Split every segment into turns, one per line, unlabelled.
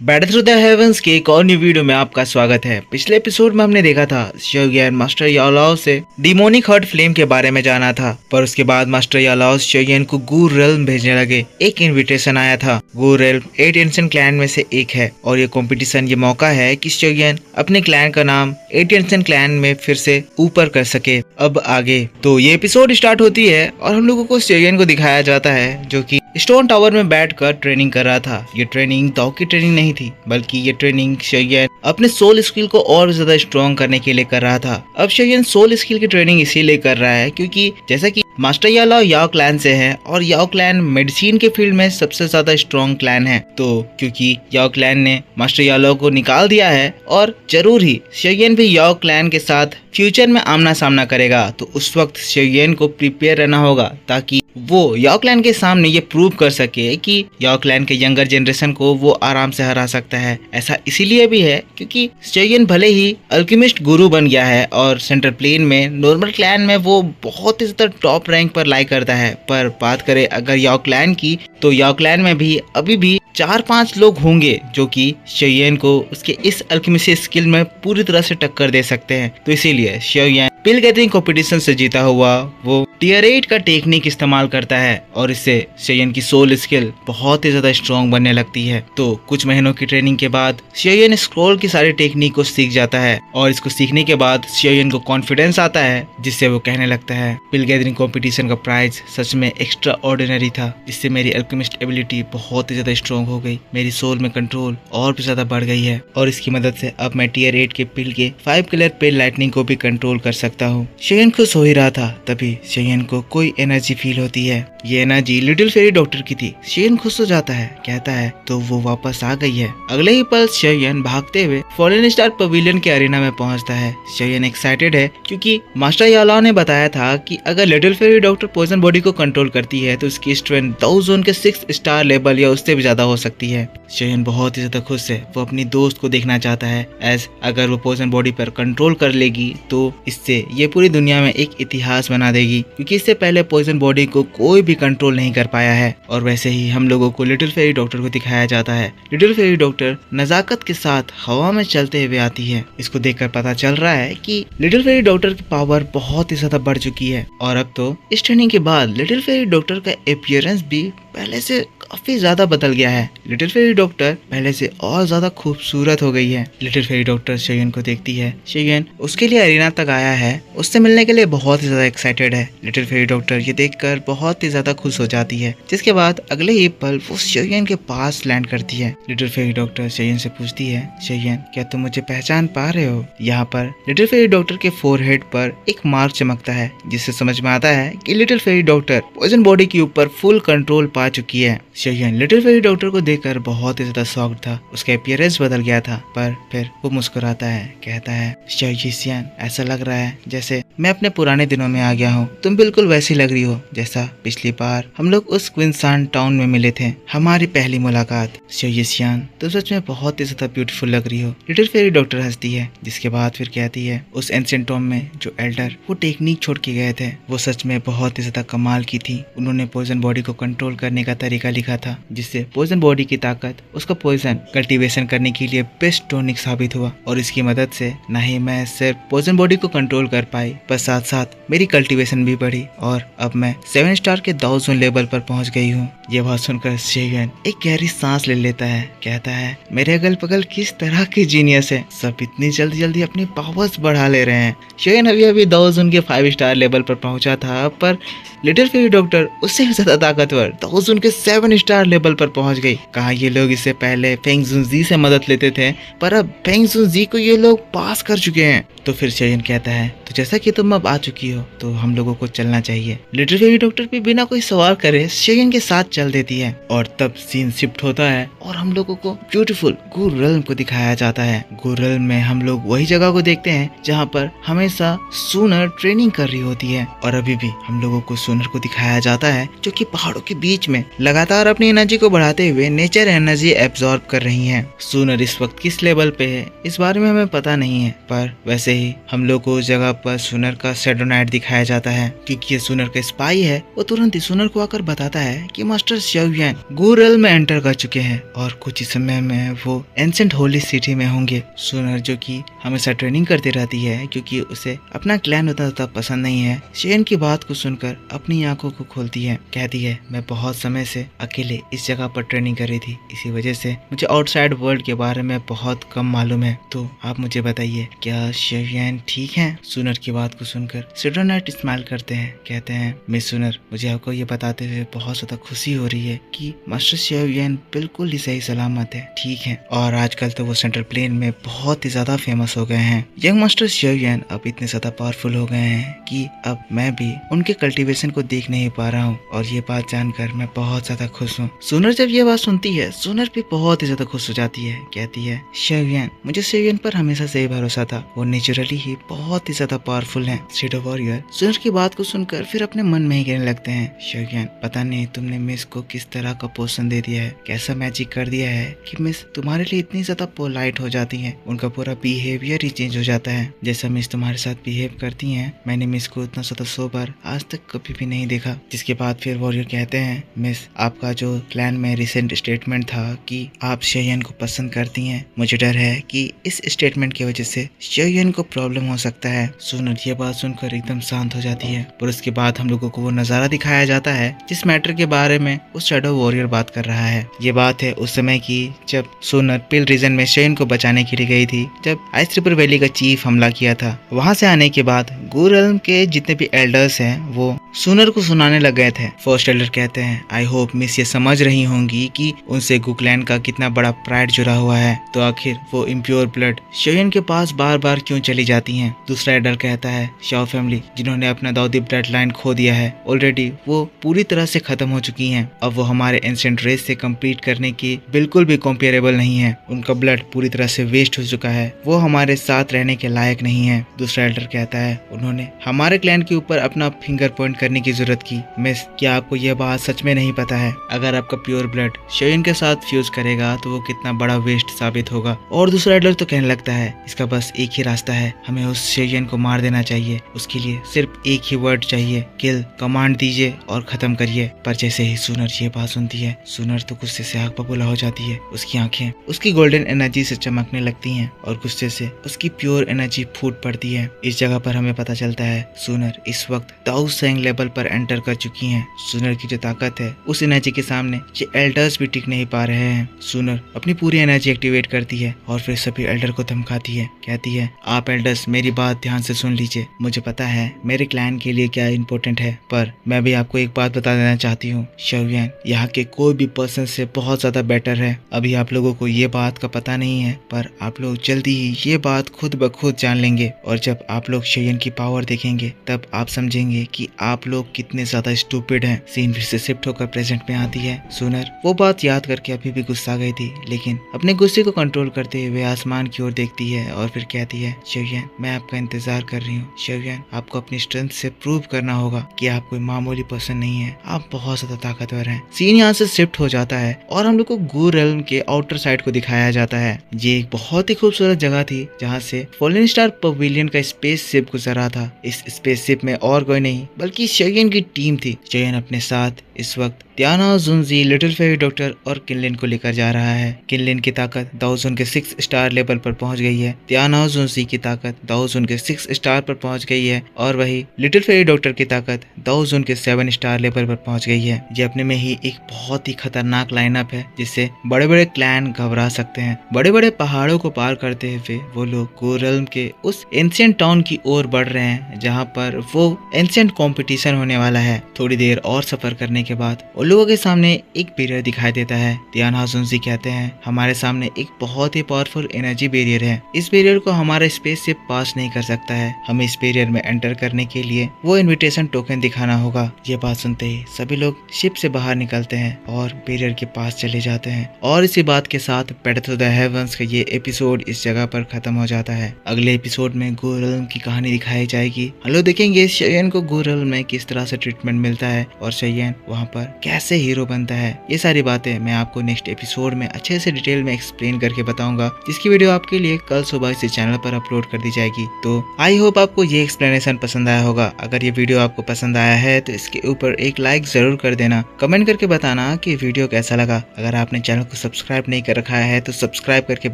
Battle through the heavens के एक और न्यू वीडियो में आपका स्वागत है। पिछले एपिसोड में हमने देखा था शोगुन मास्टर याओलाओ से डिमोनिक हर्ट फ्लेम के बारे में जाना था, पर उसके बाद मास्टर याओलाओ शोगुन को गू रेल्म भेजने लगे। एक इनविटेशन आया था। गू रेल्म 8 एंशिएंट क्लैन में से एक है और ये कंपटीशन, ये मौका है कि शोगुन अपने क्लैन का नाम 8 एंशिएंट क्लैन में फिर से ऊपर कर सके। अब आगे तो ये एपिसोड स्टार्ट होती है और हम लोगों को शोगुन को दिखाया जाता है जो कि स्टोन टावर में बैठकर ट्रेनिंग कर रहा था। ये ट्रेनिंग दाव की ट्रेनिंग नहीं थी, बल्कि ये ट्रेनिंग शोगुन अपने सोल स्किल को और ज्यादा स्ट्रॉन्ग करने के लिए कर रहा था। अब शोगुन सोल स्किल की ट्रेनिंग इसीलिए कर रहा है क्योंकि जैसा कि मास्टर याओलाओ याओ क्लैन से है और याओ क्लैन मेडिसिन के फील्ड में सबसे ज्यादा स्ट्रॉन्ग क्लैन है, तो क्योंकि याओ क्लैन ने मास्टर याओलाओ को निकाल दिया है और जरूर ही शोगुन भी याओ क्लैन के साथ फ्यूचर में आमना सामना करेगा, तो उस वक्त शोगुन को प्रिपेयर रहना होगा ताकि वो याओ क्लैन के सामने ये प्रूव कर सके कि याओ क्लैन के यंगर जनरेशन को वो आराम से हरा सकता है। ऐसा इसीलिए भी है क्योंकि शोगुन भले ही अल्केमिस्ट गुरु बन गया है और सेंट्रल प्लेन में नॉर्मल क्लैन में वो बहुत ही ज्यादा टॉप रैंक पर लाई करता है, पर बात करें अगर याओ क्लैन की तो याओ क्लैन में भी अभी भी 4-5 लोग होंगे जो कि शोगुन को उसके इस अल्केमिस्ट स्किल में पूरी तरह से टक्कर दे सकते हैं। तो इसीलिए शोगुन पिल गैदरिंग कॉम्पिटिशन से जीता हुआ वो टियर 8 का टेक्निक इस्तेमाल करता है और इससे शोगुन की सोल स्किल बहुत ही ज्यादा स्ट्रॉन्ग बनने लगती है। तो कुछ महीनों की ट्रेनिंग के बाद शोगुन स्क्रॉल की सारी टेक्निक को सीख जाता है और इसको सीखने के बाद शोगुन को कॉन्फिडेंस आता है, जिससे वो कहने लगता है पिल गैदरिंग कॉम्पिटिशन का प्राइज सच में एक्स्ट्रा ऑर्डिनरी था, जिससे मेरी अल्केमिस्ट एबिलिटी बहुत ही ज्यादा स्ट्रॉन्ग हो गई, मेरी सोल में कंट्रोल और भी ज्यादा बढ़ गई है और इसकी मदद से अब मैं टियर 8 के पिल के 5 कलर पिल लाइटनिंग को भी कंट्रोल कर सकता हूँ। शोगुन खुश हो ही रहा था, तभी शोगुन को कोई एनर्जी फील होती है। ये एनर्जी लिटिल फेरी डॉक्टर की थी। शोगुन खुश हो जाता है, कहता है तो वो वापस आ गई है। अगले ही पल शोगुन भागते हुए फॉलन स्टार पवेलियन के अरेना में पहुंचता है। शोगुन एक्साइटेड है क्योंकि मास्टर याओलाओ ने बताया था कि अगर little fairy doctor poison body को कंट्रोल करती है तो उसकी स्ट्रेंथ दाउ जोन के 6 स्टार लेवल या उससे भी ज्यादा हो सकती है। शोगुन बहुत ही ज्यादा खुश है, वो अपनी दोस्त को देखना चाहता है। एज अगर वो पॉइजन बॉडी पर कंट्रोल कर लेगी तो इससे ये पूरी दुनिया में एक इतिहास बना देगी, क्योंकि इससे पहले पॉइजन बॉडी को कोई भी कंट्रोल नहीं कर पाया है। और वैसे ही हम लोगों को लिटिल फेरी डॉक्टर को दिखाया जाता है। लिटिल फेरी डॉक्टर नजाकत के साथ हवा में चलते हुए आती है। इसको देखकर पता चल रहा है कि लिटिल फेरी डॉक्टर की पावर बहुत ही ज्यादा बढ़ चुकी है और अब तो इस ट्रेनिंग के बाद लिटिल फेरी डॉक्टर का अपीयरेंस भी पहले से काफी ज्यादा बदल गया है। लिटिल फेरी डॉक्टर पहले से और ज्यादा खूबसूरत हो गई है। लिटिल फेरी डॉक्टर शोगुन को देखती है। शोगुन उसके लिए अरेना तक आया है, उससे मिलने के लिए बहुत ही ज्यादा एक्साइटेड है। लिटिल फेरी डॉक्टर ये देखकर बहुत ही ज्यादा खुश हो जाती है, जिसके बाद अगले ही पल वो शोगुन के पास लैंड करती है। लिटिल फेरी डॉक्टर शोगुन से पूछती है, शोगुन क्या तुम मुझे पहचान पा रहे हो? यहाँ पर लिटिल फेरी डॉक्टर के फोरहेड पर एक मार्क चमकता है, जिससे समझ में आता है कि little fairy doctor poison body के ऊपर फुल कंट्रोल पा चुकी है। शोगुन लिटिल फेरी डॉक्टर को देखकर बहुत ही ज्यादा शॉक्ड था। उसका अपीयरेंस बदल गया था, पर फिर वो मुस्कुराता है, कहता है शोगुन ऐसा लग रहा है जैसे मैं अपने पुराने दिनों में आ गया हूँ। तुम बिल्कुल वैसी लग रही हो जैसा पिछली बार हम लोग उस क्विंसान टाउन में मिले थे, हमारी पहली मुलाकात। शोगुन तुम सच में बहुत ही ज्यादा ब्यूटीफुल लग रही हो। लिटिल फेरी डॉक्टर हंसती है, जिसके बाद फिर कहती है उस एंशिएंट टॉम में जो एल्डर वो टेक्निक छोड़ के गए थे वो सच में बहुत ही ज्यादा कमाल की थी। उन्होंने पॉइजन बॉडी को कंट्रोल करने का तरीका लिखा था, जिससे पॉइजन बॉडी की ताकत उसका पॉइजन कल्टीवेशन करने के लिए बेस्ट टॉनिक साबित हुआ। और इसकी मदद से न ही मैं सिर्फ पॉइजन बॉडी को कंट्रोल कर पाई, पर साथ साथ मेरी कल्टीवेशन भी बढ़ी और अब मैं 7 स्टार के दाउ जोन लेवल पर पहुंच गई हूँ। ये बात सुनकर शोगुन एक गहरी सांस ले लेता है, कहता है मेरे अगल बगल किस तरह के जीनियस है, सब इतनी जल्दी जल्दी अपनी पावर्स बढ़ा ले रहे हैं। शोगुन अभी अभी दाउ जोन के 5 स्टार लेवल पर पहुंचा था, पर लिटिल फेरी डॉक्टर उससे भी ज्यादा ताकतवर दाउ जोन के 7 स्टार लेवल पर पहुंच गई। कहा ये लोग इससे पहले फेंग जुनजी से मदद लेते थे, पर अब फेंग जुनजी को ये लोग पास कर चुके हैं। तो फिर शोगुन कहता है तो जैसा कि तुम अब आ चुकी हो तो हम लोगों को चलना चाहिए। लिटिल फेरी डॉक्टर भी बिना कोई सवाल करे शोगुन के साथ चल देती है और तब सीन शिफ्ट होता है और हम लोगों को ब्यूटीफुल गू रेल्म को दिखाया जाता है। गू रेल्म में हम लोग वही जगह को देखते हैं जहाँ पर हमेशा सूनर ट्रेनिंग कर रही होती है और अभी भी हम लोगों को सूनर को दिखाया जाता है जो कि पहाड़ों के बीच में लगातार और अपनी एनर्जी को बढ़ाते हुए नेचर एनर्जी एब्जॉर्ब कर रही हैं। सूनर इस वक्त किस लेवल पे है इस बारे में हमें पता नहीं है, पर वैसे ही हम लोग को उस जगह पर सूनर का शैडो नाइट दिखाया जाता है, क्योंकि ये सूनर का स्पाई है। वो तुरंत ही सूनर को आकर बताता है कि मास्टर xiao yan गू रेल्म में एंटर कर चुके हैं और कुछ ही समय में वो एंसेंट होली सिटी में होंगे। सूनर जो कि हमेशा ट्रेनिंग करती रहती है क्योंकि उसे अपना क्लैन उतना ज्यादा पसंद नहीं है, शेन की बात को सुनकर अपनी आंखों को खोलती है। कहती है मैं बहुत समय से अकेले इस जगह पर ट्रेनिंग कर रही थी, इसी वजह से मुझे आउटसाइड वर्ल्ड के बारे में बहुत कम मालूम है, तो आप मुझे बताइए क्या xiao yan ठीक है? सूनर की बात को सुनकर शैडो नाइट स्माइल करते हैं, कहते हैं मिस सूनर मुझे आपको ये बताते हुए बहुत ज्यादा खुशी हो रही है कि मास्टर xiao yan बिल्कुल ही सही सलामत है, ठीक है। और आजकल तो वो सेंट्रल प्लेन में बहुत ही ज्यादा फेमस हो गए हैं। यंग मास्टर xiao yan अब इतने ज्यादा पावरफुल हो गए हैं कि अब मैं भी उनके कल्टीवेशन को देख नहीं पा रहा हूँ, और ये बात जानकर मैं बहुत ज्यादा खुश हूँ। सूनर जब ये बात सुनती है सूनर भी बहुत ही ज्यादा खुश हो जाती है, कहती है xiao yan मुझे xiao yan पर हमेशा से ही भरोसा था, वो नेचुरली ही बहुत ही ज्यादा पावरफुल है। शैडो वॉरियर सूनर की बात को सुनकर फिर अपने मन में ही कहने लगते हैं xiao yan पता नहीं तुमने मिस को किस तरह का पोषण दे दिया है, कैसा मैजिक कर दिया है कि मिस तुम्हारे लिए इतनी ज्यादा पोलाइट हो जाती है, उनका पूरा बिहेवियर ही चेंज हो जाता है। जैसा मिस तुम्हारे साथ बिहेव करती हैं, मैंने मिस को उतना ज्यादा सोबर आज तक कभी भी नहीं देखा। जिसके बाद फिर वॉरियर कहते हैं मिस आपका जो क्लैन में रिसेंट स्टेटमेंट था कि आप xiao yan को पसंद करती हैं, मुझे डर है कि इस स्टेटमेंट की वजह से xiao yan को प्रॉब्लम हो सकता है। सूनर ये बात सुनकर एकदम शांत हो जाती है, पर उसके बाद हम लोगों को वो नजारा दिखाया जाता है जिस मैटर के बारे में उस शैडो वॉरियर बात कर रहा है। ये बात है उस समय की जब सूनर पिल रीजन में xiao yan को बचाने के लिए गई थी, जब आइस ट्रिपर वैली का चीफ हमला किया था। वहां से आने के बाद गू रेल्म के जितने भी एल्डर्स हैं वो सूनर को सुनाने लग गए थे। फर्स्ट एल्डर कहते हैं आई होप मिस ये समझ रही होंगी कि उनसे गू क्लैन का कितना बड़ा प्राइड जुड़ा हुआ है, तो आखिर वो इम्प्योर ब्लड xiao yan के पास बार बार क्यों चली जाती हैं। दूसरा एल्डर कहता है शाओ फैमिली जिन्होंने अपना दाऊदी ब्लड लाइन खो दिया है ऑलरेडी वो पूरी तरह से खत्म हो चुकी हैं, अब वो हमारे एंशिएंट रेस से कम्पीट करने की बिल्कुल भी कंपेरेबल नहीं है, उनका ब्लड पूरी तरह से वेस्ट हो चुका है, वो हमारे साथ रहने के लायक नहीं है। दूसरा एल्डर कहता है उन्होंने हमारे क्लैन के ऊपर अपना फिंगर पॉइंट करने की जरूरत की। मिस क्या आपको यह बात सच में नहीं पता है, अगर आपका प्योर ब्लड xiao yan के साथ फ्यूज करेगा तो वो कितना बड़ा वेस्ट साबित होगा। और दूसरा एल्डर तो कहने लगता है इसका बस एक ही रास्ता है, हमें उस xiao yan को मार देना चाहिए, उसके लिए सिर्फ एक ही वर्ड चाहिए, किल, कमांड दीजिए और खत्म करिए। पर जैसे ही सूनर ये बात सुनती है सूनर तो गुस्से से आग बबूला हो जाती है, उसकी आंखें उसकी गोल्डन एनर्जी से चमकने लगती हैं और गुस्से से उसकी प्योर एनर्जी फूट पड़ती है। इस जगह पर हमें पता चलता है सूनर इस वक्त दाऊ सेंग लेवल पर एंटर कर चुकी हैं। सूनर की जो ताकत है उस एनर्जी के सामने ये एल्डर्स भी टिक नहीं पा रहे हैं। सूनर अपनी पूरी एनर्जी एक्टिवेट करती है और फिर सभी एल्डर को धमकाती है, कहती है आप एल्डर्स मेरी बात ध्यान से सुन लीजिए, मुझे पता है मेरे क्लैन के लिए क्या इम्पोर्टेंट है, पर मैं भी आपको एक बात बता देना चाहती हूँ xiao yan यहाँ के कोई भी पर्सन से बहुत ज्यादा बेटर है। अभी आप लोगों को ये बात का पता नहीं है, पर आप लोग जल्दी ही ये बात खुद ब खुद जान लेंगे, और जब आप लोग xiao yan की पावर देखेंगे तब आप समझेंगे कि आप लोग कितने ज्यादा स्टूपिड हैं। सीन फिर से शिफ्ट होकर प्रेजेंट में आती है। सूनर वो बात याद करके अभी भी गुस्सा गई थी, लेकिन अपने गुस्से को कंट्रोल करते हुए आसमान की ओर देखती है और फिर कहती है xiao yan मैं आपका इंतजार कर रही हूँ। xiao yan आपको अपनी स्ट्रेंथ से प्रूव करना होगा कि आप कोई मामूली पर्सन नहीं है, आप बहुत ज्यादा ताकतवर हैं। सीन यहाँ से शिफ्ट हो जाता है और हम लोग को गू रेल्म के आउटर साइड को दिखाया जाता है। ये एक बहुत ही खूबसूरत जगह थी जहाँ से फॉलन स्टार पवेलियन का स्पेस शिप गुजरा था। इस स्पेस शिप में और कोई नहीं बल्कि xiao yan की टीम थी। xiao yan अपने साथ इस वक्त तियाना जुनजी, लिटिल फेरी डॉक्टर और किनलिन को लेकर जा रहा है। किनलिन की ताकत दाओजुन के 6 स्टार लेवल पर पहुंच गई है, तियाना जुनजी की ताकत दाओजुन के 6 स्टार पर पहुंच गई है, और वही लिटिल फेरी डॉक्टर की ताकत दाओजुन के 7 स्टार लेवल पर पहुंच गई है। ये अपने में ही एक बहुत ही खतरनाक लाइनअप है जिससे बड़े बड़े क्लैन घबरा सकते हैं। बड़े बड़े पहाड़ों को पार करते हुए वो लोग गू रेल्म के उस एंशिएंट टाउन की ओर बढ़ रहे हैं जहाँ पर वो एंशिएंट कॉम्पिटिशन होने वाला है। थोड़ी देर और सफर करने के बाद उन लोगों के सामने एक बैरियर दिखाई देता है। तियाना जुनजी कहते हैं हमारे सामने एक बहुत ही पावरफुल एनर्जी बैरियर है, इस बैरियर को हमारा स्पेस शिप पास नहीं कर सकता है, हमें इस बैरियर में एंटर करने के लिए वो इनविटेशन टोकन दिखाना होगा। ये बात सुनते ही सभी लोग शिप से बाहर निकलते हैं और बैरियर के पास चले जाते हैं, और इसी बात के साथ पेड थ्रू द हेवंस का ये एपिसोड इस जगह पर खत्म हो जाता है। अगले एपिसोड में गू रेल्म की कहानी दिखाई जाएगी। हम लोग देखेंगे xiao yan को गू रेल्म में किस तरह से ट्रीटमेंट मिलता है और xiao yan वहाँ पर कैसे हीरो हीरो बनता है, ये सारी बातें मैं आपको नेक्स्ट एपिसोड में अच्छे से डिटेल में एक्सप्लेन करके बताऊंगा, जिसकी वीडियो आपके लिए कल सुबह इसी चैनल पर अपलोड कर दी जाएगी। तो आई होप आपको ये एक्सप्लेनेशन पसंद आया होगा। अगर ये वीडियो आपको पसंद आया है तो इसके ऊपर एक लाइक जरूर कर देना, कमेंट करके बताना कि वीडियो कैसा लगा। अगर आपने चैनल को सब्सक्राइब नहीं कर रखा है तो सब्सक्राइब करके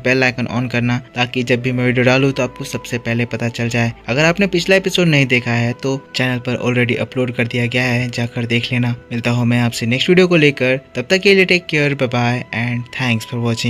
बेल आइकन ऑन करना, ताकि जब भी मैं वीडियो डालूं तो आपको सबसे पहले पता चल जाए। अगर आपने पिछला एपिसोड नहीं देखा है तो चैनल पर ऑलरेडी अपलोड कर दिया गया है, जाकर देख लेना। मिलता हूँ मैं आपसे नेक्स्ट वीडियो को लेकर, तब तक के लिए take care, bye bye and thanks for watching.